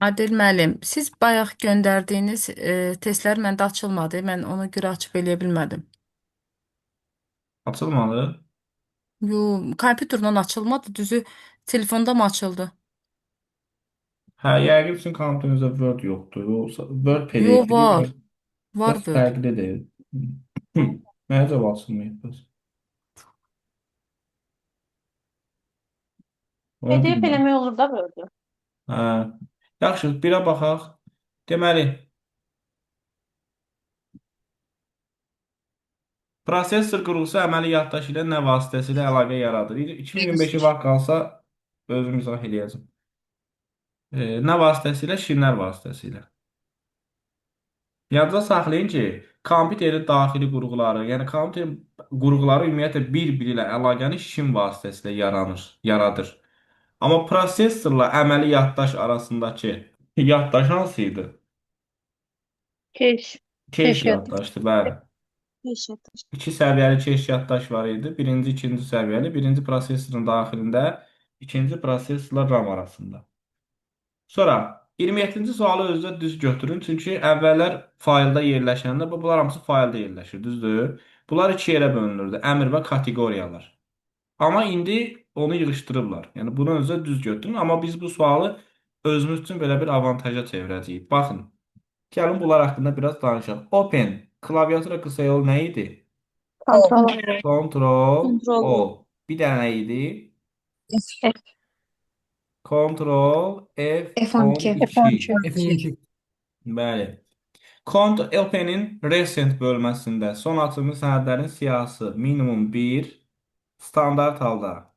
Adil müəllim, siz bayaq göndərdiyiniz testlər məndə açılmadı. Mən ona görə açıb eləyə bilmədim. Açılmadı. Yo, kompüterdən açılmadı, düzü telefonda mı açıldı? Hə, yəqin sizin kompüterinizdə Word yoxdur. Yoxsa Word Yo, PDF-dir, var. Var biraz Word. fərqlidir. Mənə cavab açılmayıb bəs. Onu PDF bilmirəm. eləmək olur da böyle. Hə. Yaxşı, birə baxaq. Deməli, prosesor qurğusu əməli yaddaş ilə nə vasitəsilə əlaqə yaradır? 2025-i vaxt qalsa özüm izah eləyəcəm. Nə vasitəsilə? Şinlər vasitəsilə. Yadda saxlayın ki, kompüterin daxili qurğuları, yəni kompüterin qurğuları ümumiyyətlə bir-biri ilə əlaqəni şin vasitəsilə yaradır. Amma prosesorla əməli yaddaş arasındakı yaddaş hansı idi? Keş. Keş yaddaşdır, bəli. Keş. İki səviyyəli keş yaddaş var idi. Birinci, ikinci səviyyəli. Birinci prosesorun daxilində, ikinci prosesorla RAM arasında. Sonra 27-ci sualı özünüzə düz götürün. Çünki əvvəllər faylda yerləşəndə bunlar hamısı faylda yerləşir, düzdür? Bunlar iki yerə bölünürdü. Əmr və kateqoriyalar. Amma indi onu yığışdırıblar. Yəni bunu özünüzə düz götürün. Amma biz bu sualı özümüz üçün belə bir avantaja çevirəcəyik. Baxın. Gəlin bunlar haqqında biraz danışaq. Open. Klaviatura qısa yolu nə idi? Kontrol. Ctrl Kontrol O. O. Bir dənə nə idi? F. Ctrl F12. F12. F12. Bəli. Ctrl L-nin recent bölməsində son açılmış sənədlərin siyahısı minimum 1, standart halda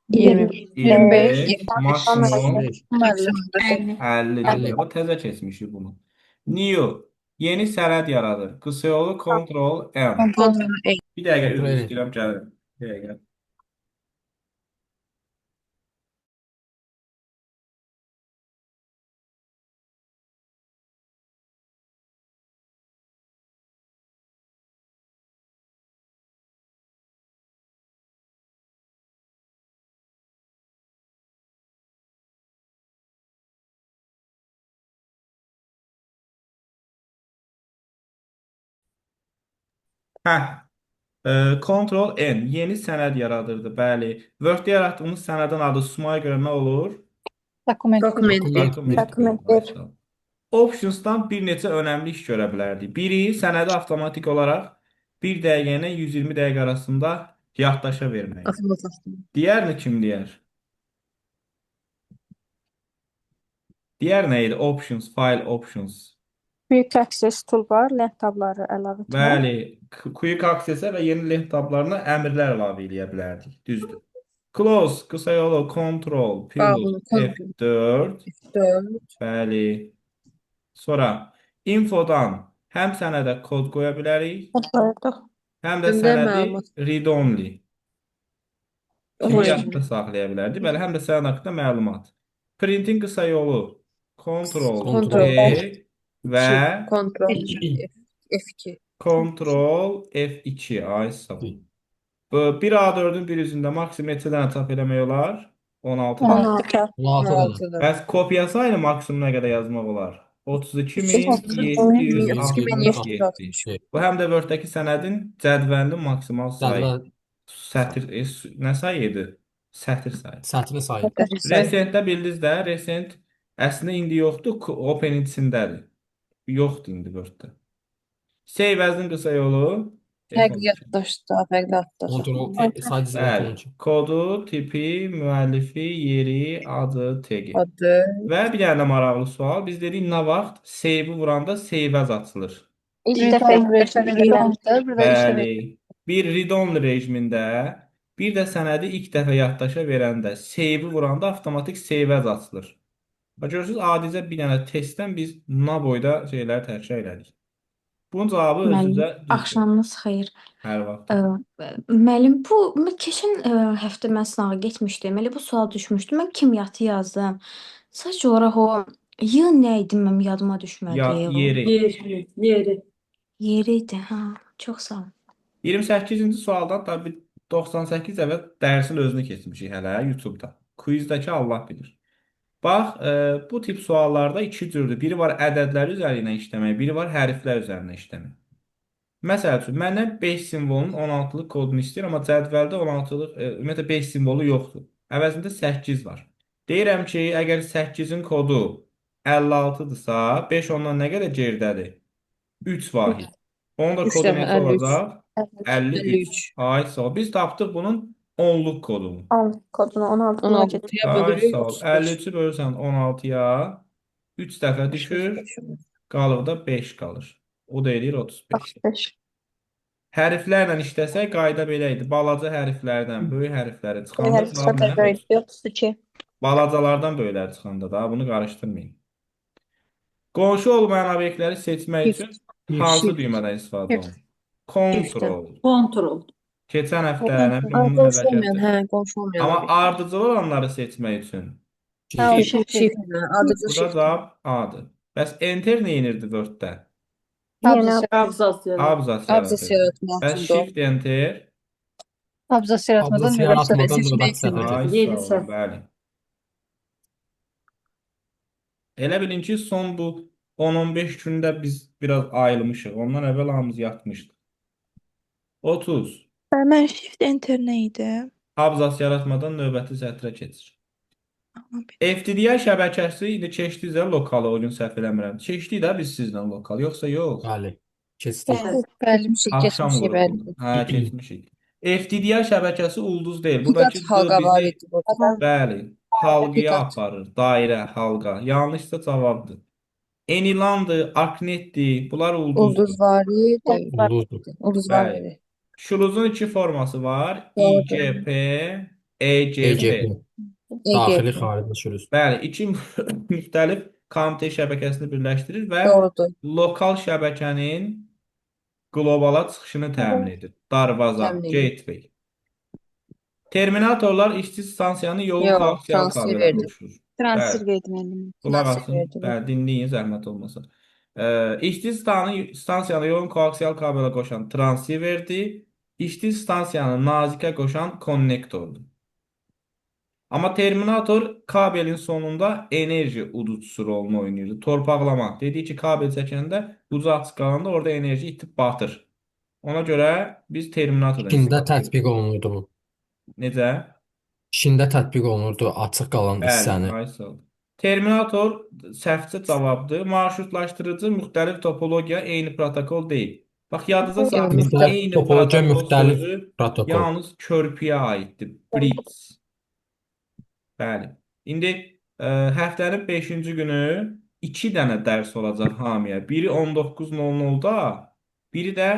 20. 25, 25. maksimum 25. 50-dir. 50. Bu təzə keçmişik bunu. New, yeni sənəd yaradır. Qısa yolu Ctrl M. Bir dəqiqə üzr Kontrol. istəyirəm, gəlin. Bir dəqiqə. Hə, Ctrl N, yeni sənəd yaradırdı. Bəli. Word-də yaratdığımız sənədin adı susmaya görə nə olur? Dokument. Dokument. Ayşə. Options'dan bir neçə önəmli iş görə bilərdik. Biri, sənədi avtomatik olaraq 1 dəqiqə ilə 120 dəqiqə arasında yaddaşa vermək. Digərini kim deyər? Digər nə idi? Options, file options. Quick Access Toolbar, lent tabları əlavə etmək. Bəli, Quick Access-ə və yeni lent tablarına əmrlər əlavə edə bilərdik. Düzdür. Close, qısa yolu Ctrl plus F4. Bəli. Sonra infodan həm sənədə kod qoya bilərik, Kodlayırdıq. həm də sənədi read-only kimi yadda saxlaya bilərdi. Bəli, həm də sənəd haqqında məlumat. Printin qısa yolu Ctrl P və Ctrl F2. Ay sağ ol. Bir A4-ün bir üzündə maksimum neçə dənə çap eləmək olar? 16 dənə. 16. 16 Bəs kopyası ilə maksimum nə qədər yazmaq olar? 32.767. 32.767. Bu həm də Word-dəki sənədin cədvəlinin maksimal sayı. Cədvəl Sətir, nə sayı idi? Sətir sayı. sətrini sayı. Recent-də bildiniz də, recent əslində indi yoxdur, Open-in içindədir. Yoxdur indi Word-də. Save as-ın qısa yolu F12. Kontrol sayı dizili Bəli. 12. Kodu, tipi, müəllifi, yeri, adı, tagi. Və bir dənə də maraqlı sual. Biz dedik nə vaxt save-i vuranda save as açılır. İlk dəfə Bəli. Bir read-only rejimində bir də sənədi ilk dəfə yaddaşa verəndə save-i vuranda avtomatik save as açılır. Və görürsünüz, adicə bir dənə testdən biz na boyda şeyləri təkrar elədik. Bunun cavabı Müəllim, özünüzə düzdür. axşamınız xeyir. Hər vaxt. Müəllim, keçən həftə mən sınağa getmişdim. Elə bu sual düşmüşdü. Mən kimyatı yazdım. Sadəcə olaraq o y nə idi mənim yadıma düşmədi. Yeri. Yeri idi. Ha, çox sağ ol. 28-ci sualdan tabii 98 dəfə dərsin özünü keçmişik hələ YouTube-da. Quizdəki Allah bilir. Bax, bu tip suallarda iki cürdür. Biri var ədədlər üzərinə işləmək, biri var hərflər üzərinə işləmək. Məsəl üçün, məndən 5 simvolunun 16-lıq kodunu istəyir, amma cədvəldə 16-lıq, ümumiyyətlə 5 simvolu yoxdur. Əvəzində 8 var. Deyirəm ki, əgər 8-in kodu 56-dırsa, 5 ondan nə qədər geridədir? 3 vahid. Onun da 3 kodu dəfə neçə 53. olacaq? 53. 53. Ay sağ ol. Biz tapdıq bunun 10-luq kodunu. Al kodunu 16 buna getir. 16-ya Ay bölürük sağ ol. 35. 53-ü bölürsən 16-ya 3 dəfə düşür, 35 olur. qalıqda 5 qalır. O da eləyir 35. 65. Hərflərlə işləsək qayda belə idi. Balaca hərflərdən böyük hərfləri çıxanda Hər cavab nə? səfər 32. Balacalardan böyükləri çıxanda da bunu qarışdırmayın. Qonşu olmayan obyektləri seçmək üçün hansı Shift. düymədən istifadə olunur? Control. Kontrol. Keçən həftə nə bilim Aa, onun qonşu olmayan, nəzakətdə. qonşu olmayan Amma obyekt. ardıcıl olanları seçmək üçün Shift. Adıcı burada shift. cavab A-dır. Bəs enter nə edirdi Word-də? Yenə Abzas Abzas Abzas yaratır. yaratmaq Bəs üçün də o. shift enter Abzas yaratmadan Abzas növbəti yaratmadan səfər seçmək növbəti üçün. səfər. Ay Yeni sağ olun, səhv. bəli. Elə bilin ki, son bu 10-15 gündə biz biraz ayılmışıq. Ondan əvvəl hamımız yatmışdıq. 30. Mən shift enter nə idi? Abzas yaratmadan növbəti sətrə keçir. FTDI şəbəkəsi indi keçdikcə lokal oyun səhv eləmirəm. Keçdik də biz sizlə lokal, yoxsa yox? Bəli. Keçdik. Bəli, Axşam keçmişik, bəli. qrupundan. Hə, keçmişik. FTDI şəbəkəsi ulduz deyil. Biqat Buradakı D halqa var bizi idi burada. bəli, halqaya Biqat. aparır. Dairə, halqa. Yanlışsa cavabdır. Enilandır, Aknetdir. Bunlar ulduzdur. Ulduz var idi. Ulduzdur. Ulduz var Bəli. idi. Şuluzun iki forması var. Doğrudur. İGP, EGP. EGP. Daxili EGP. xarici şürüz. Bəli, iki müxtəlif komitə şəbəkəsini birləşdirir və Doğrudur. lokal şəbəkənin qlobala çıxışını təmin edir. Darvaza, Təmin edir. gateway. Terminatorlar işçi stansiyanı yolun Yox, koaksial transfer kabelə verdi. qoşur. Transfer Bəli. verdim əlimə. Qulaq Transfer asın. verdi. Bəli, dinləyin, zəhmət olmasa. İşçi stansiyanı yolun koaksial kabelə qoşan transverdir. İşçi stansiyanı nazikə qoşan konnektordur. Amma Terminator kabelin sonunda enerji uducusu rolunu oynayır. Torpaqlama. Dediyi ki, kabel çəkəndə ucu açıq qalanda orada enerji itib batır. Ona görə biz Terminatordan İçində istifadə edirik. tətbiq olunurdu bu. Necə? İçində tətbiq olunurdu açıq qalan Bəli, hissəni. ay sağ ol. Terminator səhvcə cavabdır. Marşrutlaşdırıcı müxtəlif topologiya eyni protokol deyil. Bax, yadınıza saxlayın. Müxtəlif Eyni topologiya, protokol müxtəlif sözü protokol. yalnız körpüyə aiddir. Bridge. Bəli. İndi həftənin 5-ci günü 2 dənə dərs olacaq hamıya. Biri 19:00-da, biri də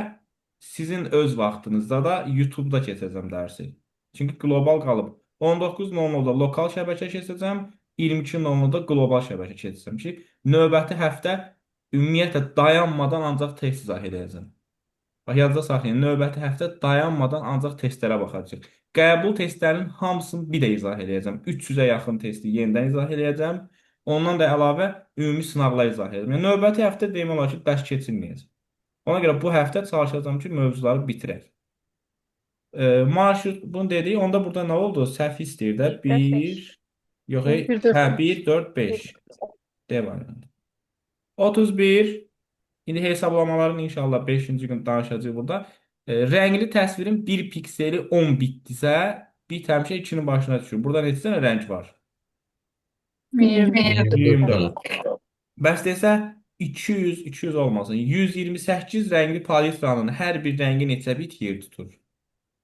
sizin öz vaxtınızda da YouTube-da keçəcəm dərsi. Çünki qlobal qalıb. 19:00-da lokal şəbəkə keçəcəm, 22:00-da qlobal şəbəkə keçəcəm ki, növbəti həftə ümumiyyətlə dayanmadan ancaq test izah edəcəm. Bax, yadda saxlayın, növbəti həftə dayanmadan ancaq testlərə baxacağıq. Qəbul testlərinin hamısını bir də izah edəcəm. 300-ə yaxın testi yenidən izah edəcəm. Ondan da əlavə ümumi sınaqlar izah edəcəm. Yəni, növbəti həftə demək olar ki, dərs keçilməyəcək. Ona görə bu həftə çalışacağım ki, mövzuları bitirək. Marşrut bunu dedik. Onda burada nə oldu? Səhv istəyir də. 1, yox, hə, 1, 4, 5. Devam edelim. 31. İndi hesablamaların inşallah 5-ci gün danışacağıq burada. Rəngli təsvirin 1 pikseli 10 bitdisə, bit həmişə 2-nin başına düşür. Burada neçə dənə rəng var? 24. Bəs desə 200 olmasın. 128 rəngli palitranın hər bir rəngi neçə bit yer tutur?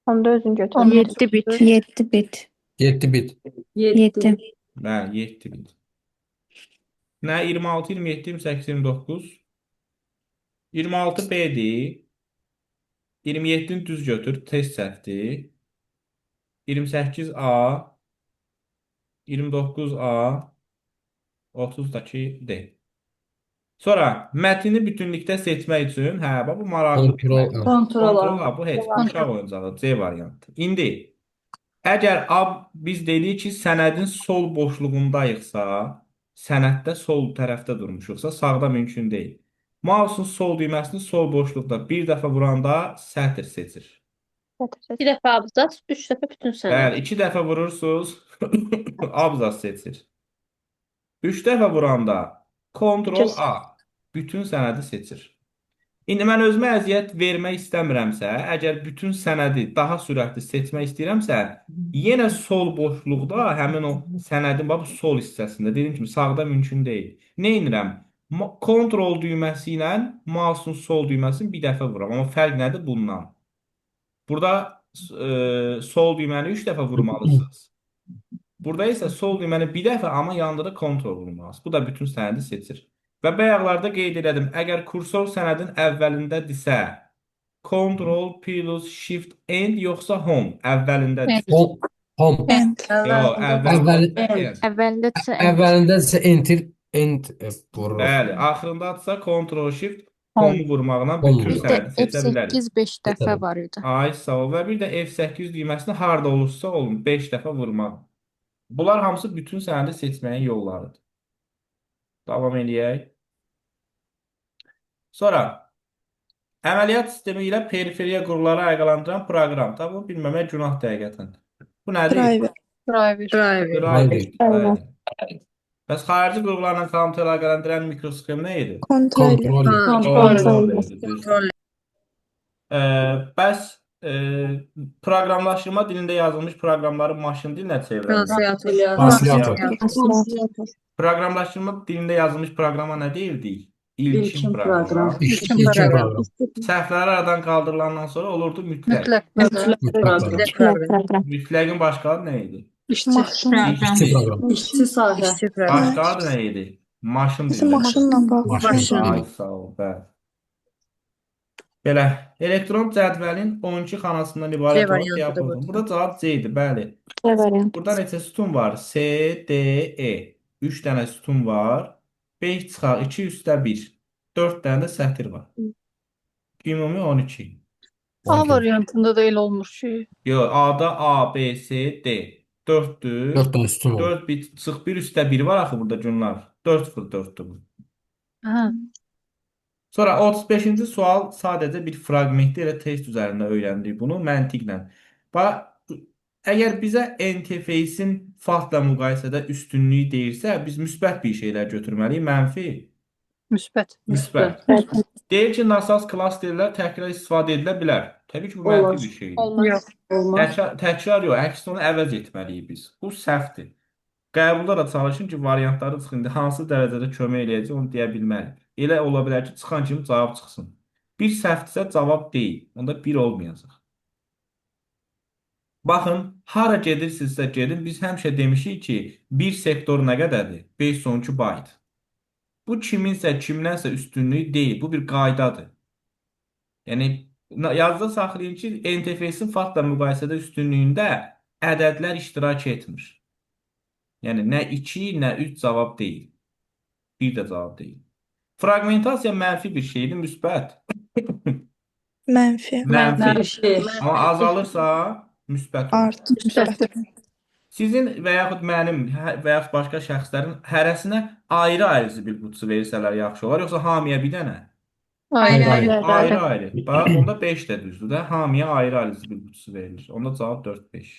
Onda özün götür. 7 bit. 7 bit. 7 bit. 7. Bəli, 7 bit. Nə? 26, 27, 28, 29. 26 B-dir. 27-ni düz götür, test səhvdir. 28 A, 29 A, 30-dakı D. Sonra mətni bütünlükdə seçmək üçün, hə, bax bu maraqlı bir Kontrol. mətn. Kontrol Kontrol al. A, bu heç uşaq oyuncağı C variantı. İndi əgər biz dedik ki, sənədin sol boşluğundayıqsa, sənəddə sol tərəfdə durmuşuqsa, sağda mümkün deyil. Mouse'un sol düyməsini sol boşluqda bir dəfə vuranda sətr seçir. 2 dəfə abzas, 3 dəfə bütün sənəd. Bəli, 2 dəfə vurursunuz, abzas seçir. 3 dəfə vuranda Ctrl A bütün sənədi seçir. İndi mən özümə əziyyət vermək istəmirəmsə, əgər bütün sənədi daha sürətli seçmək istəyirəmsə, yenə sol boşluqda həmin o sənədin bax bu sol hissəsində dediyim kimi sağda mümkün deyil. Nə edirəm? Ctrl düyməsi ilə mouse'un sol düyməsini bir dəfə vururam. Amma fərq nədir bundan? Burada sol düyməni 3 dəfə vurmalısınız. Burada isə sol düyməni bir dəfə, amma yanında da Ctrl vurmalısınız. Bu da bütün sənədi seçir. Və bayaqlarda qeyd elədim, əgər kursor sənədin əvvəlindədirsə, Ctrl plus Shift End yoxsa Home əvvəlindədirsə. Home. End. Yox, əvvəlində End. Əvvəlindədirsə Əvvəlində isə end vururuq. Bəli, axırındadırsa Ctrl Shift Home vurmaqla bütün sənədi seçə bilərik. F8 5 dəfə var idi. Ay sağ ol. Və bir də F8 düyməsini harda olursa olun 5 dəfə vurmaq. Bunlar hamısı bütün sənədi seçməyin yollarıdır. Davam eləyək. Sonra əməliyyat sistemi ilə periferiya qurğuları ayaqlandıran proqram. Tabi bunu bilməmək günahdır həqiqətən. Bu nədir? Driver. Driver. Driver. Bəs xarici qurğularla kompüter əlaqələndirən mikrosxem nə idi? Kontrol. Kontrol. Bəs proqramlaşdırma dilində yazılmış proqramları maşın dilinə çevirək. Translator. Proqramlaşdırma dilində yazılmış proqrama nə deyirdik? İlkin proqram. İlkin proqram. Səhvlər aradan qaldırılandan sonra olurdu mütləq. Mütləq proqram. Mütləqin başqa adı nə idi? İşçi proqram. İşçi sahə. Başqa adı nə idi? Maşın Bizim dilində. maşınla bağlı. Ay sağ ol, bəli. Belə, elektron cədvəlin 12 xanasından ibarət olan diapazon. Burada cavab C idi, bəli. Burada neçə sütun var? C, D, E. 3 dənə sütun var. 5 çıxar, 2 üstə 1. 4 dənə də sətir var. Ümumi 12. A variantında da elə olmuş ki. Yox, A-da A, B, C, D. 4'dür. 4 dənə sütun olur. 4 bit çıx 1 üstə 1 var axı burada günlər. 4/4'dür bu. Hə. Sonra 35-ci sual sadəcə bir fraqmentdir, elə test üzərində öyrəndik bunu məntiqlə. Bax, əgər bizə interfeysin faktla müqayisədə üstünlüyü deyirsə, biz müsbət bir şeylər götürməliyik, mənfi. Müsbət. Müsbət. Deyir ki, nasaz klasterlər təkrar istifadə edilə bilər. Təbii ki, bu mənfi bir şeydir. Yox. Təkrar yox, əksinə onu əvəz etməliyik biz. Bu səhvdir. Qəbulda da çalışın ki, variantları çıxın. Hansı dərəcədə kömək eləyəcək onu deyə bilməliyik. Elə ola bilər ki, çıxan kimi cavab çıxsın. Bir səhvdirsə cavab deyil. Onda bir olmayacaq. Baxın, hara gedirsinizsə gedin. Biz həmişə demişik ki, bir sektor nə qədərdir? 512 byte. Bu kiminsə, kimdənsə üstünlüyü deyil. Bu bir qaydadır. Yəni, yazda saxlayın ki, interfeysin faktla müqayisədə üstünlüyündə ədədlər iştirak etmir. Yəni, nə 2, nə 3 cavab deyil. Bir də cavab deyil. Fragmentasiya mənfi bir şeydir, müsbət. Mənfi. Mənfi. Amma azalırsa müsbət olur. Müsbət. Sizin və yaxud mənim və yaxud başqa şəxslərin hərəsinə ayrı-ayrı zibil qutusu versələr yaxşı olar, yoxsa hamıya bir dənə? Ayrı-ayrı. Bax, onda 5 də düzdür də. Hamıya ayrı-ayrı zibil qutusu verilir. Onda cavab 4-5.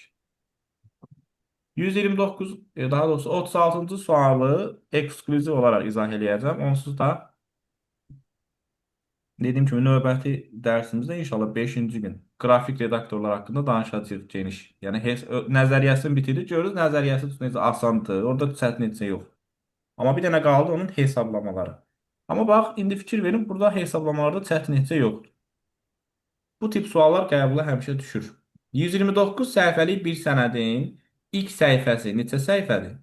129, daha doğrusu 36-cı sualı eksklüziv olaraq izah eləyəcəm. Onsuz da dediyim kimi növbəti dərsimizdə inşallah 5-ci gün qrafik redaktorlar haqqında danışacağıq geniş. Yəni nəzəriyyəsini bitirdik. Görürüz, nəzəriyyəsi necə asandır. Orada çətin heç nə yox. Amma bir dənə qaldı onun hesablamaları. Amma bax, indi fikir verin, burada hesablamalarda çətin heç nə yoxdur. Bu tip suallar qəbula həmişə düşür. 129 səhifəlik bir sənədin ilk səhifəsi neçə səhifədir?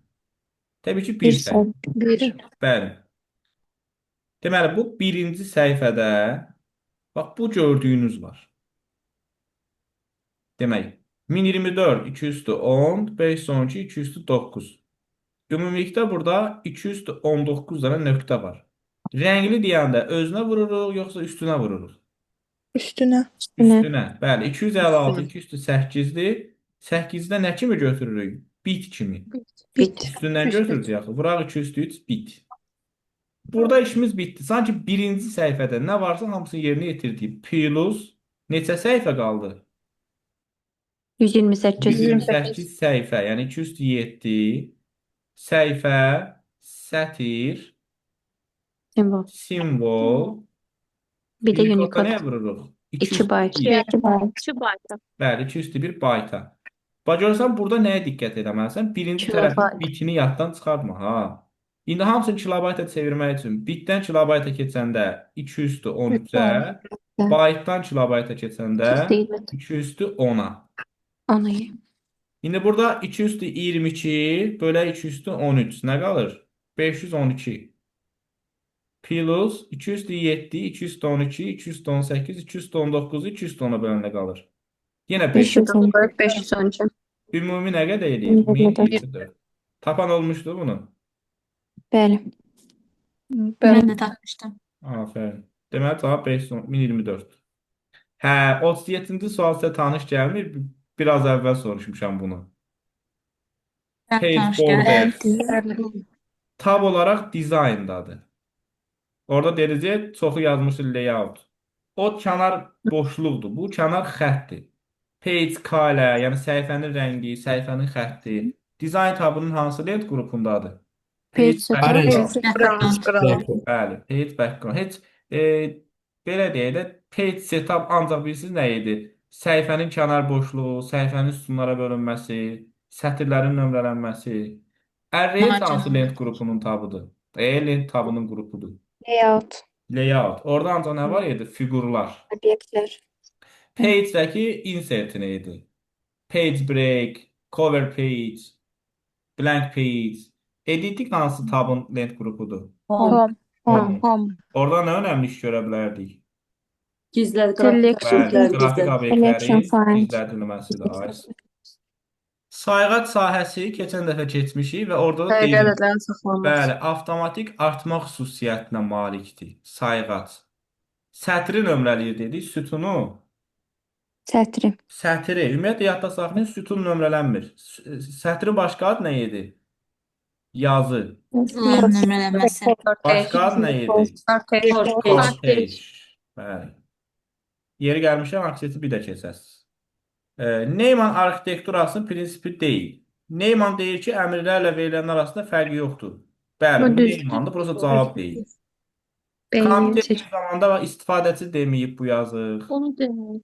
Təbii ki, bir səhifə. Bəli. Deməli, bu birinci səhifədə bax, bu gördüyünüz var. Demək, 1024, 210, 512, 209. Ümumilikdə burada 219 dənə nöqtə var. Rəngli deyəndə özünə vururuq, yoxsa üstünə vururuq? Üstünə. Üstünə. Bəli, 256, 208-dir. 8-də nə kimi götürürük? Bit kimi. Üstündən götürürük yaxı. Vuraq 203 bit. Burada işimiz bitdi. Sanki birinci səhifədə nə varsa hamısını yerinə yetirdik. Plus neçə səhifə qaldı? 128. 128 səhifə. Yəni 207 səhifə Sətir, Simvol. simvol. Bir də Unicode-da nəyə Unicode. vururuq? 2 bayt. 2 1. 2 bayta. Bəli, 2 + 1 bayta. Bax görürsən, burada nəyə diqqət etməlisən? Birinci tərəfin Kilobayt. bitini yaddan çıxartma, ha. İndi hamısını kilobayta çevirmək üçün bitdən kilobayta keçəndə 2/13-ə, baytdan kilobayta keçəndə 2/10-a. Onu ye. İndi burada 2/22 bölə 2/13 nə qalır? 512. Plus 207, 212, 218, 219, 210-a böləndə qalır. Yenə 5. 512. 512. Ümumi nə qədər edir? 1024. Tapan olmuşdu bunu. Bəli. Bəli. Mən də tapmışdım. Aferin. Deməli cavab 1024. Hə, 37-ci sual sizə tanış gəlmir. Biraz əvvəl soruşmuşam bunu. Page border. Tab olaraq dizayndadır. Orada dediniz çoxu yazmışdı layout. O kənar boşluqdur. Bu kənar xəttdir. Page color, yəni səhifənin rəngi, səhifənin xətti. Dizayn tabının hansı lent qrupundadır? Page Background. Bəli, page background. Heç belə deyək də page setup ancaq bilirsiniz nə idi? Səhifənin kənar boşluğu, səhifənin sütunlara bölünməsi, sətirlərin nömrələnməsi. Array hansı lent qrupunun tabıdır? Lent tabının qrupudur. Layout. Layout. Orada ancaq nə var idi? Fiqurlar. Obyektlər. Page-dəki insert idi. Page break, cover page, blank page. Editing hansı tabın lent qrupudur? Home. Home. Orada nə önəmli iş görə bilərdik? Gizləd Bəli, qrafik qrafik obyektləri Selection find. gizlədilməsidir. Sayğac sahəsi keçən dəfə keçmişik və orada da Dəqiq deyilir. ədədlərin saxlanması. Bəli, avtomatik artma xüsusiyyətinə malikdir. Sayğac. Sətri nömrələyir dedik, sütunu. Sətri. Sətri. Ümumiyyətlə yadda saxlayın, sütun nömrələnmir. Sətrin başqa adı nə idi? Yazı. Nömrələnməsi. Başqa adı nə idi? Kortej. Bəli. Yeri gəlmişəm, aksiyeti bir də keçəsiz. Neyman arxitekturasının prinsipi deyil. Neyman deyir ki, əmrlərlə verilənlər arasında fərq yoxdur. Bəli, bu Neymandır, burası cavab deyil. Kompüter bir zamanda istifadəçi deməyib bu yazıq. Onu demək.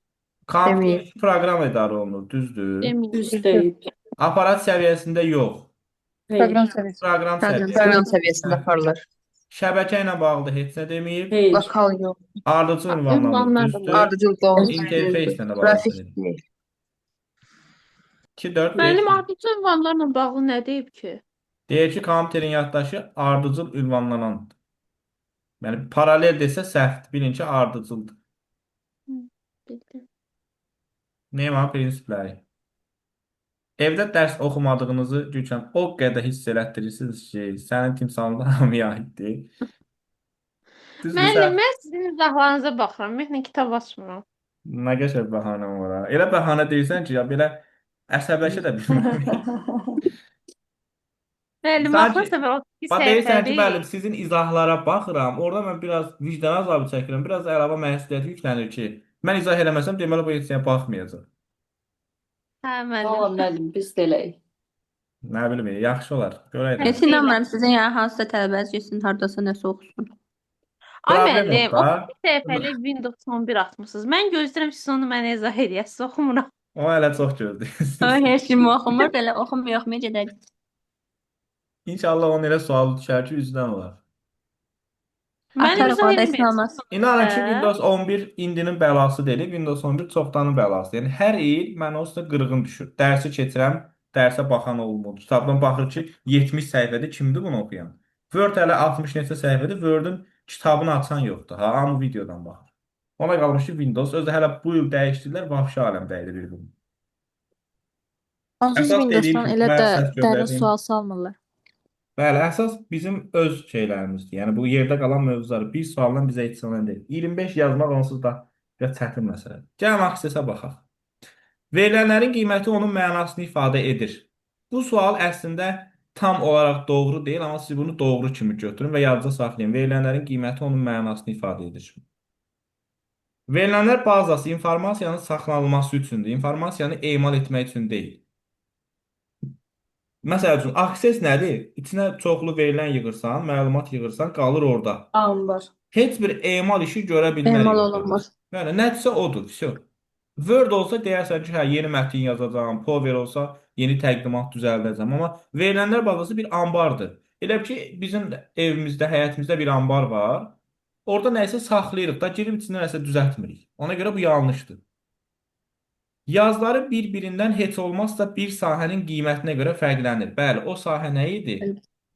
Kompüter proqram idarə olunur, düzdür. Düzdür. Aparat səviyyəsində yox. Proqram səviyyəsi. Proqram səviyyəsində. Proqram səviyyəsində aparılır. Şəbəkə ilə bağlı heç nə deməyib. Lokal yox. Ardıcıl ünvanlanır, düzdür. Ardıcıl doğru. İnterfeyslə də bağlı. Qrafik deyil. 2, 4, 5. Mənim ardıcıl ünvanlarla bağlı nə deyib ki? Deyir ki, kompüterin yaddaşı ardıcıl ünvanlanandır. Yəni paralel desə səhvdir. Bilin ki, ardıcıldır. Bildim. Neyman prinsipləri. Evdə dərs oxumadığınızı Gülşən o qədər hiss elətdirirsiniz ki, sənin timsalında hamıya aiddir. Müəllim, mən sizin izahlarınıza baxıram. Mən kitab açmıram. Nə qəşəng bəhanəm var ha. Elə bəhanə deyirsən ki, ya belə əsəbləşə də bilməm. Müəllim, Sanki- axır səfər 32 Bax deyirsən ki, səhifədir. müəllim, sizin izahlara baxıram. Orada mən biraz vicdan azabı çəkirəm. Biraz əlavə məsuliyyət yüklənir ki, mən izah eləməsəm deməli bu heç nəyə baxmayacaq. Hə, müəllim. müəllim, biz də eləyik. Nə bilim, yaxşı olar. Görək. Heç inanmıram sizin yəni hansısa tələbəniz getsin, hardasa nəsə oxusun. Ay Problem müəllim, yox da. 32 səhifəlik Windows 11 atmısınız. Mən gözləyirəm siz onu mənə izah edəsiniz, oxumuram. O hələ çox gözləyir. O heç kim oxumur, belə oxumuyor, gedək. İnşallah onun elə sualı düşər ki, üzdən olar. Mən Atarıq izah orada heç nə eləməyəcəm. olmaz. İnanın ki, Hə. Windows 11 indinin bəlası deyil, Windows 11 çoxdanın bəlası. Yəni hər il mən onsuz qırğın düşür. Dərsi keçirəm, dərsə baxan olmur. Kitabdan baxır ki, 70 səhifədə kimdir bunu oxuyan? Word hələ 60 neçə səhifədə, Word-ün kitabını açan yoxdur. Ha, hamı videodan baxır. Ona qalmış ki, Windows özü hələ bu il dəyişdirlər, vəhşi aləmdə idi bir gün. Onsuz Əsas dediyim Windowsdan kimi, elə mən də səhv dərin göndərdiyim- sual salmırlar. Bəli, əsas bizim öz şeylərimizdir. Yəni bu yerdə qalan mövzular bir sualla bizə yetişən deyil. 25 yazmaq onsuz da biraz çətin məsələdir. Gəlin aksesiya baxaq. Verilənlərin qiyməti onun mənasını ifadə edir. Bu sual əslində tam olaraq doğru deyil, amma siz bunu doğru kimi götürün və yadda saxlayın. Verilənlərin qiyməti onun mənasını ifadə edir. Verilənlər bazası informasiyanın saxlanılması üçündür. İnformasiyanı emal etmək üçün deyil. Məsəl üçün, access nədir? İçinə çoxlu verilən yığırsan, məlumat yığırsan, qalır orada. Ambar. Heç bir emal işi görə Emal bilmərik orada olanlar. biz. Yəni, nədirsə odur, всё. Word olsa deyərsən ki, hə, yeni mətin yazacağam, Power olsa yeni təqdimat düzəldəcəm. Amma verilənlər bazası bir ambardır. Elə bil ki, bizim evimizdə, həyətimizdə bir ambar var. Orada nəyisə saxlayırıq da, girib içində nəsə düzəltmirik. Ona görə bu yanlışdır. Yazları bir-birindən heç olmazsa bir sahənin qiymətinə görə fərqlənir. Bəli, o sahə nə idi?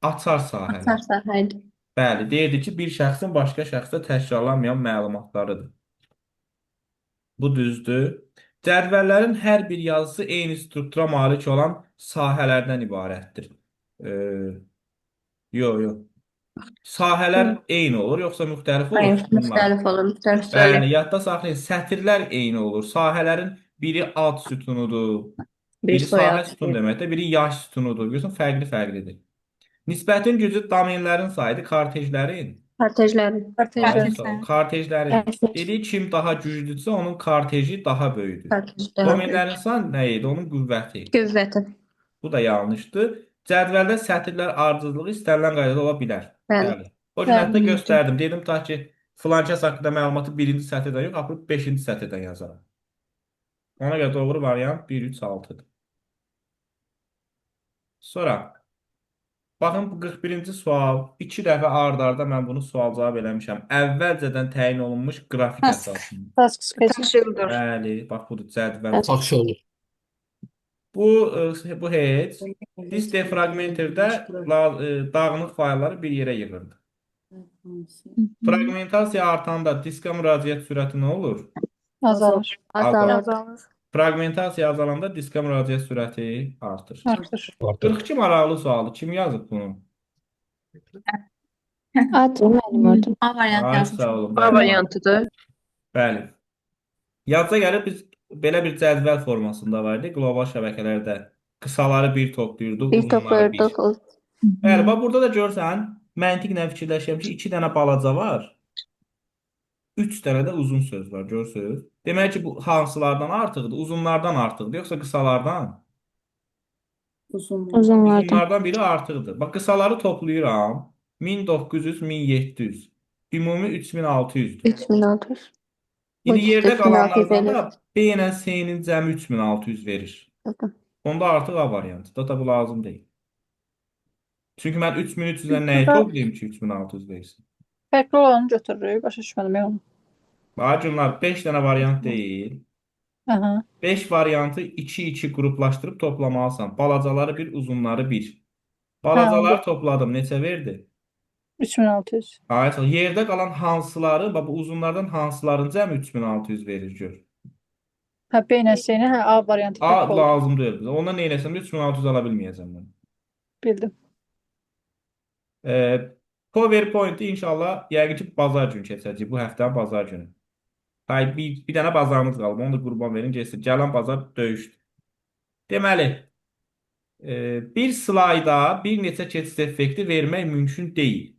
Açar sahələr. Açar sahəydi. Bəli, deyirdi ki, bir şəxsin başqa şəxsdə təkrarlanmayan məlumatlarıdır. Bu düzdür. Cədvəllərin hər bir yazısı eyni struktura malik olan sahələrdən ibarətdir. Yox. Sahələr eyni olur, yoxsa müxtəlif olur? Hayır, Bunlar. müxtəlif olur, müxtəlif Bəli, söyle. yadda saxlayın. Sətirlər eyni olur. Sahələrin biri ad sütunudur. Bir Biri soyad. sahə sütunu deməkdir, biri yaş sütunudur. Görürsən, fərqli-fərqlidir. Nisbətin gücü domenlərin sayıdır, kortejlərin. Kortejləri. Kortejlərin. Dedik, kim daha güclüdürsə, onun korteji daha böyüdür. Kortej daha böyük. Domenlərin sayı nə idi? Onun qüvvəti. Qüvvəti. Bu da yanlışdır. Cədvəldə sətirlər ardıcılığı istənilən qaydada ola bilər. Bəli. O gün hətta göstərdim. Dedim ta ki, filan kəs haqqında məlumatı birinci sətirdən yox, aparıb 5-ci sətirdən yazaram. Ona görə doğru variant 1, 3, 6-dır. Sonra, baxın bu 41-ci sual. 2 dəfə ard-arda mən bunu sual-cavab eləmişəm. Əvvəlcədən təyin olunmuş qrafik əsasında. Task Sketch. Bəli, bax budur cədvəl. Taksi olur. Bu heç disk defragmenterdə dağınıq faylları bir yerə yığırdı. Fragmentasiya artanda diska müraciət sürəti nə olur? Azalır. Azalır. Fragmentasiya azalanda diska müraciət sürəti artır. Artır. 42 maraqlı sualı. Kim yazıb bunu? Adı mənim orada. A variant Ay, yazmış. sağ olun. A variantıdır. Bəli. Yazda gəlib biz belə bir cədvəl formasında var idi. Qlobal şəbəkələrdə qısaları bir toplayırdıq, Bir uzunları bir. toplayırdıq. Bəli, bax burada da görsən, məntiqlə fikirləşirəm ki, 2 dənə balaca var. 3 dənə də uzun söz var, görürsünüz? Demək ki, bu hansılardan artıqdır? Uzunlardan artıqdır, yoxsa qısalardan? Uzunlardan. Uzunlardan biri artıqdır. Bax, qısaları toplayıram. 1900, 1700. Ümumi 3600-dür. 3600. İndi yerdə 3600 qalanlardan verir. da B ilə C-nin cəmi 3600 verir. Onda artıq A variantıdır. Da bu lazım deyil. Çünki mən 3300-dən nəyi toplayayım ki, 3600 versin? Fərqli olanı götürürük. Başa düşmədim mən onu. Bacımlar 5 dənə variant deyil. Aha. 5 variantı 2-2 qruplaşdırıb toplamalısan. Balacaları 1, uzunları 1. Balacaları topladım. Neçə verdi? 3600. Hayır, yerdə qalan hansıları, bax bu uzunlardan hansıların cəmi 3600 verir gör. Hə, B ilə C-ni, hə, A variantı A fərqli olur. lazım deyil bizə. Ondan nə eləsəm 3600 ala bilməyəcəm mən. Bildim. PowerPoint-i inşallah yəqin ki bazar günü keçəcək. Bu həftənin bazar günü. Hay bir dənə bazarımız qalıb. Onu da qurban verin keçsin. Gələn bazar döyüşdür. Deməli, bir slayda bir neçə keçid effekti vermək mümkün deyil.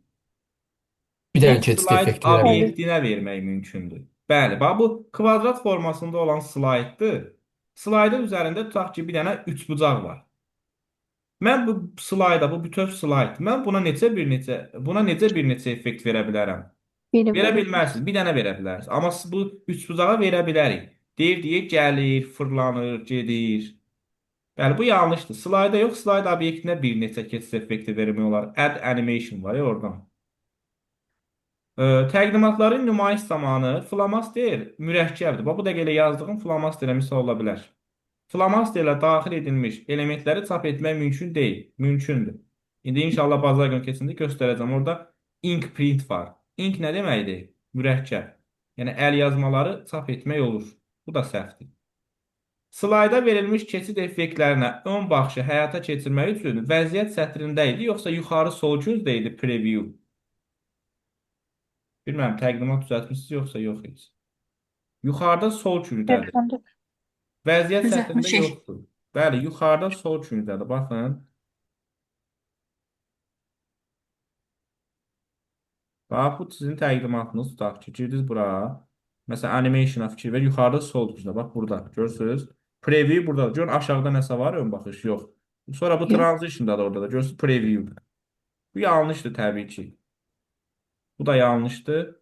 Bir dənə Tek keçid slayd effekti verir. obyektinə vermək mümkündür. Bəli, bax bu kvadrat formasında olan slayddır. Slaydın üzərində tutaq ki, bir dənə üçbucaq var. Mən bu slayda, bu bütöv slayd, mən buna necə bir neçə effekt verə bilərəm? Verə bilmərsiniz, bir dənə verə bilərsiniz. Amma siz bu üçbucağa verə bilərik. Deyir, gəlir, fırlanır, gedir. Bəli, bu yanlışdır. Slayda yox, slayd obyektinə bir neçə keçid effekti vermək olar. Add animation var ya oradan. Təqdimatların nümayiş zamanı flomaster mürəkkəbdir. Bax, bu da elə yazdığım flomasterə misal ola bilər. Flomasterlə daxil edilmiş elementləri çap etmək mümkün deyil. Mümkündür. İndi inşallah bazar günü keçində göstərəcəm. Orada ink print var. Ink nə deməkdir? Mürəkkəb. Yəni əl yazmaları çap etmək olur. Bu da səhvdir. Slayda verilmiş keçid effektlərinə ön baxışı həyata keçirmək üçün vəziyyət sətrində idi, yoxsa yuxarı sol küncdə idi preview? Bilməm, təqdimat düzəltmişsiniz yoxsa yox heç. Yuxarıda sol küncdədir. Vəziyyət sətrində yoxdur. Bəli, yuxarıda sol küncdədir. Baxın. Bax, bu sizin təqdimatınız tutaq ki, girdiniz bura. Məsələn, animation-a fikir ver. Yuxarıda sol küncdə. Bax, burada. Görürsünüz. Preview burada. Görün, aşağıda nəsə var ön baxış? Yox. Sonra bu transition'da da orada da görürsünüz preview. Bu yanlıştır təbii ki. Bu da yanlışdır.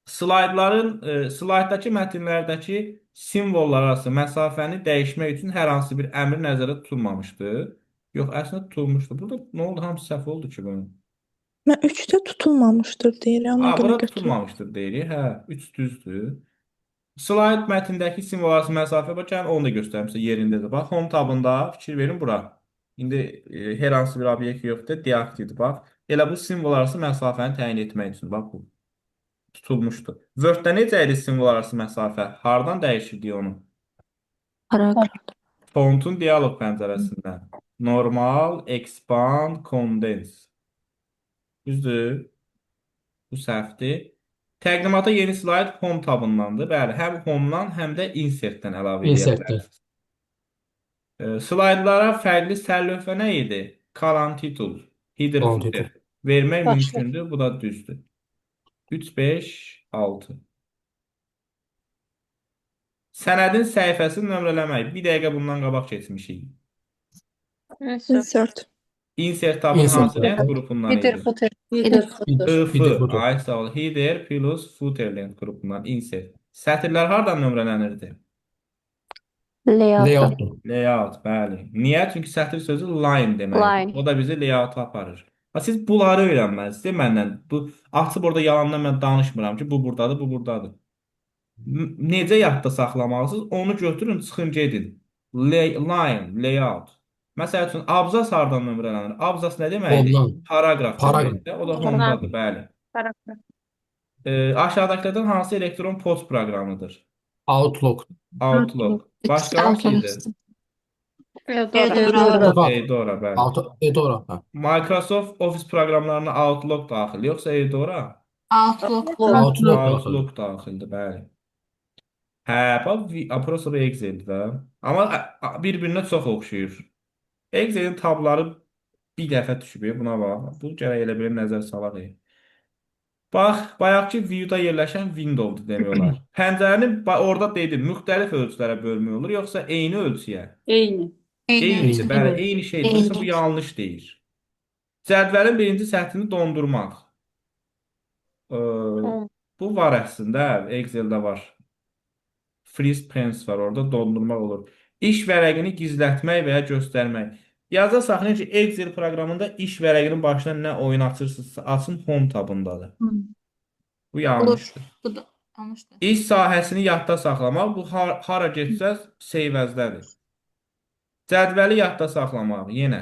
Slayddakı mətnlərdəki simvollar arası məsafəni dəyişmək üçün hər hansı bir əmr nəzərdə tutulmamışdır. Yox, əslində tutulmuşdur. Burada nə oldu? Hamısı səhv oldu ki bunun. Mən 3-də tutulmamışdır deyirəm, ona Ha, görə bura götürürəm. tutulmamışdır deyirik. Hə, 3 düzdür. Slayd mətndəki simvol arası məsafə bax, gəlin onu da göstərim sizə yerindədir. Bax, home tabında fikir verin bura. İndi hər hansı bir obyekt yoxdur, deaktivdir. Bax, elə bu simvol arası məsafəni təyin etmək üçün. Bax, bu tutulmuşdur. Word-də necə idi simvol arası məsafə? Hardan dəyişirdik onu? Paragraf. Fontun dialoq pəncərəsindən. Normal, expand, condense. Düzdür? Bu səhvdir. Təqdimata yeni slayd home tabındandır. Bəli, həm home-dan, həm də insert-dən əlavə edə Insertdən. bilərsiniz. Slaydlara fərqli sərlövhə nə idi? Column title, header Column footer. title. Vermək Başlıq. mümkündür. Bu da düzdür. 3, 5, 6. Sənədin səhifəsini nömrələmək. Bir dəqiqə bundan qabaq keçmişik. Insert. Insert tabın Insert hansı tab. lent qrupundan Header idi? footer. Header IF. Header footer. Ay sağ ol. Header plus footer lent qrupundan insert. Sətirlər hardan nömrələnirdi? Layout. Layout. Layout, bəli. Niyə? Çünki sətir sözü line deməkdir. Line. O da bizi layouta aparır. Ha, siz bunları öyrənməlisiniz. Məndən bu açıb orada yalandan mən danışmıram ki, bu burdadır, bu burdadır. Necə yadda saxlamalısınız? Onu götürün, çıxın gedin. Line, layout. Məsəl üçün abzas hardan nömrələnir? Abzas nə deməkdir? Home-dan. Paragraf Paragraf. deməkdir. O da homedadır, bəli. Paragraf. Aşağıdakilərdən hansı elektron post proqramıdır? Outlook. Outlook. Başqa hansı idi? Eudora. Eudora, bəli. Eudora. Hə. Microsoft Office proqramlarına Outlook daxil, yoxsa Eudora? Outlook. Outlook. Outlook daxildir, bəli. Hə, bax, prosta bir Excel-dir də. Amma bir-birinə çox oxşuyur. Excel-in tabları bir dəfə düşüb, buna bax. Bu gərək elə bir nəzər salaq. Bax, bayaqki view-da yerləşən window-dur demək olar. Pəncərəni orada dedim, müxtəlif ölçülərə bölmək olur, yoxsa eyni ölçüyə? Eyni. Eynidir, bəli, eyni şeydir. Eyni. Yoxsa bu yanlış deyir. Cədvəlin birinci səthini dondurmaq. Bu var əslində, Excel-də var. Freeze pens var, orada dondurmaq olur. İş vərəqini gizlətmək və ya göstərmək. Yazda saxlayın ki, Excel proqramında iş vərəqinin başına nə oyun açırsınızsa, açın home tabındadır. Bu yanlışdır. Bu da yanlışdır. İş sahəsini yadda saxlamaq, bu hara getsəz, save as-dədir. Cədvəli yadda saxlamaq, yenə.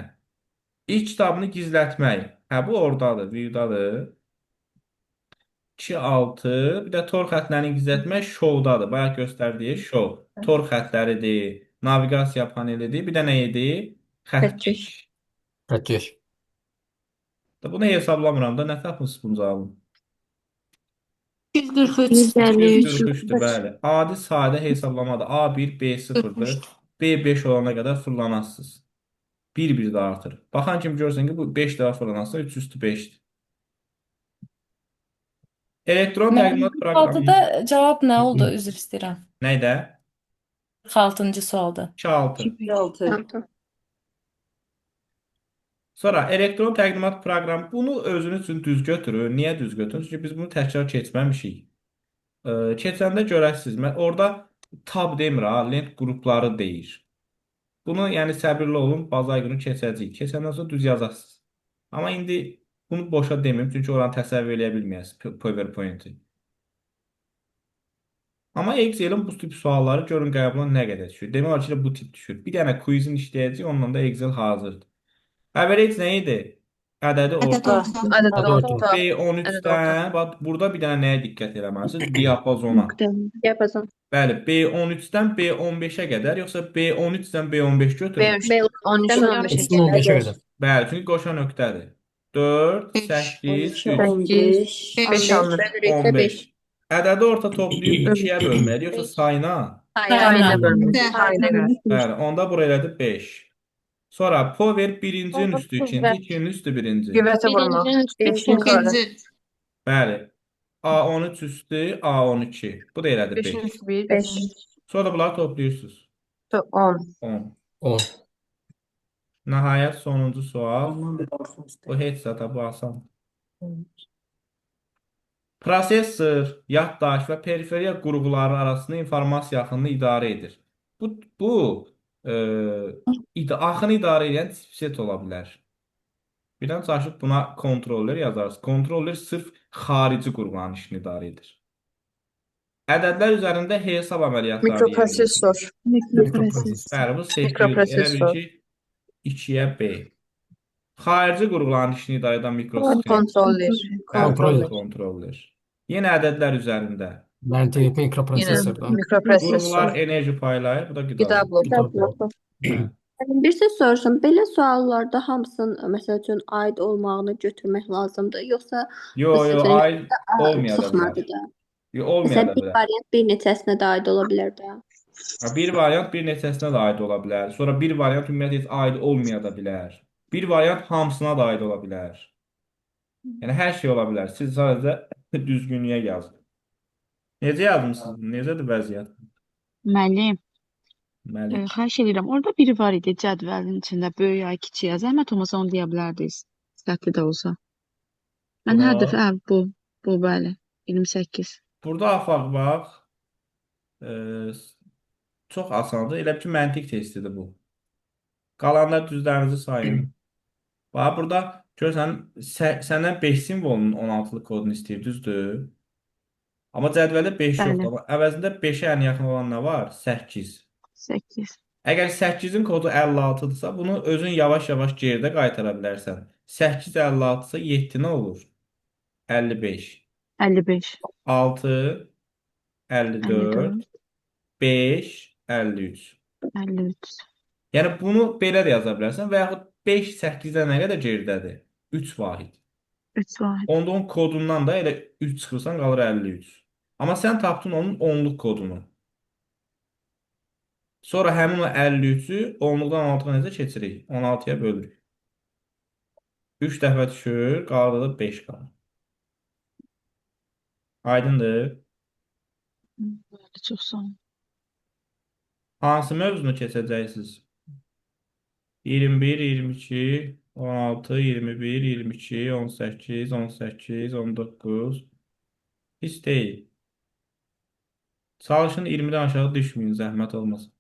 İş kitabını gizlətmək. Hə, bu oradadır, view-dadır. 2, 6, bir də tor xətlərini gizlətmək show-dadır. Bayaq göstərdiyi show. Tor xətləridir, naviqasiya panelidir, bir də nə idi? Xətkeş. Xətkeş. Bunu hesablamıram da, nə tapmışsınız bunun cavabını? 243. 243-dür, bəli. Adi sadə hesablamadır. A1, B0-dır. B5 olana qədər fırlanasınız. Bir də artır. Baxan kimi görürsən ki, bu 5 dəfə fırlanasınız, 3 üstü 5-dir. Elektron təqdimat proqramı. Altıda cavab nə oldu? Üzr istəyirəm. Nəydə? 46-cı sualda. 2-6. Sonra elektron təqdimat proqramı. Bunu özünüz üçün düz götürün. Niyə düz götürün? Çünki biz bunu təkrar keçməmişik. Keçəndə görəsiniz. Orada tab demir ha, lent qrupları deyir. Bunu yəni səbirli olun, bazar günü keçəcəyik. Keçəndən sonra düz yazarsınız. Amma indi bunu boşa deməyim, çünki oranı təsəvvür eləyə bilməyəsiniz PowerPoint-i. Amma Excel-in bu tip sualları görün qəbuluna nə qədər düşür. Demək olar ki, bu tip düşür. Bir dənə quizin işləyəcək, ondan da Excel hazırdır. Average nə idi? Ədədi orta. B13-dən, bax, burada bir dənə nəyə diqqət eləməlisiniz? Diapazona. Diapazon. Bəli, B13-dən B15-ə qədər, yoxsa B13-dən B15 götürün? B13-dən 15-ə qədər. Bəli, çünki qoşa nöqtədir. 4, 8, 3, 15. Ədədi orta toplayıb 2-yə bölməli, yoxsa sayına? Bəli, onda bura elədi 5. Sonra power birincinin üstü ikinci, ikinin üstü birinci. Bəli. A13 üstü A12. Bu da elədi 5. Sonra da bunları toplayırsınız. 10. 10. Nəhayət sonuncu sual. Bu heç zata bu asan. Prosesor, yaddaş və periferiya qurğuları arasında informasiya axınını idarə edir. Bu e, axını idarə edən chipset ola bilər. Birdən çaşıb buna kontroller yazarsınız. Kontroller sırf xarici qurğuların işini idarə edir. Ədədlər üzərində hesab əməliyyatları yerinə Mikroprosesor. Mikroprosesor. Bəli, bu seçilir. Elə Mikroprosesor. bil ki, 2-yə B. Xarici qurğuların işini idarə edən mikrosxem. Kontroller. Kontroller. Kontroller. Yenə ədədlər üzərində. Məntiqi Yine mikroprosesorda. Qurğular mikroprosesor. enerji paylayır, bu da qida. Qida bloku. Qida bloku. Bir şey soruşum. Belə suallarda hamısının məsəl üçün aid olmağını götürmək lazımdır, yoxsa Yo, ay olmaya da çıxmadı bilər. da? Yo, olmaya Məsələn, da bir bilər. variant bir neçəsinə də aid ola bilər də. Bir variant bir neçəsinə də aid ola bilər. Sonra bir variant ümumiyyətlə heç aid olmaya da bilər. Bir variant hamısına da aid ola bilər. Yəni hər şey ola bilər. Siz sadəcə düzgünlüyə yazın. Necə yazmısınız? Necədir vəziyyət? Müəllim, Məlik. xahiş edirəm. Orada biri var idi cədvəlin içində böyük ya kiçik ya. Zəhmət olmasa onu deyə bilərdiniz. Səhvli də olsa. Mən hər Buna- dəfə bu bəli 28. Burada afaq bax. Çox asandır. Elə ki məntiq testidir bu. Qalanlar düzlərinizi sayın. Bax burada görürsən səndən 5 simvolunun 16-lıq kodunu istəyir, düzdür? Amma cədvəldə 5 Bəli. yoxdur. Amma əvəzində 5-ə ən yaxın olan nə var? 8. 8. Əgər 8-in kodu 56-dırsa, bunu özün yavaş-yavaş geridə qaytara bilərsən. 8 56-sa 7 nə olur? 55. 55. 6 54 5 53. 53. Yəni bunu belə də yaza bilərsən və yaxud 5 8-dən nə qədər geridədir? 3 vahid. 3 vahid. Onda onun kodundan da elə 3 çıxırsan qalır 53. Amma sən tapdın onun 10-luq kodunu. Sonra həmin o 53-ü 10-luqdan 16-ya necə keçirik? 16-ya bölürük. 3 dəfə düşür, qalır 5 qalır. Aydındır? Bəli, çox sağ olun. Hansı mövzunu keçəcəksiniz? 21, 22, 16, 21, 22, 18, 18, 19. Pis deyil. Çalışın 20-dən aşağı düşməyin, zəhmət olmasın.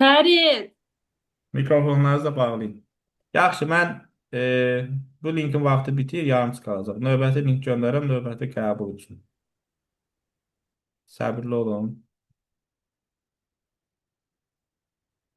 Fərid. Mikrofonlarınızı da bağlayın. Yaxşı, mən bu linkin vaxtı bitir, yarımçı qalacaq. Növbəti link göndərəm, növbəti qəbul üçün. Səbirli olun.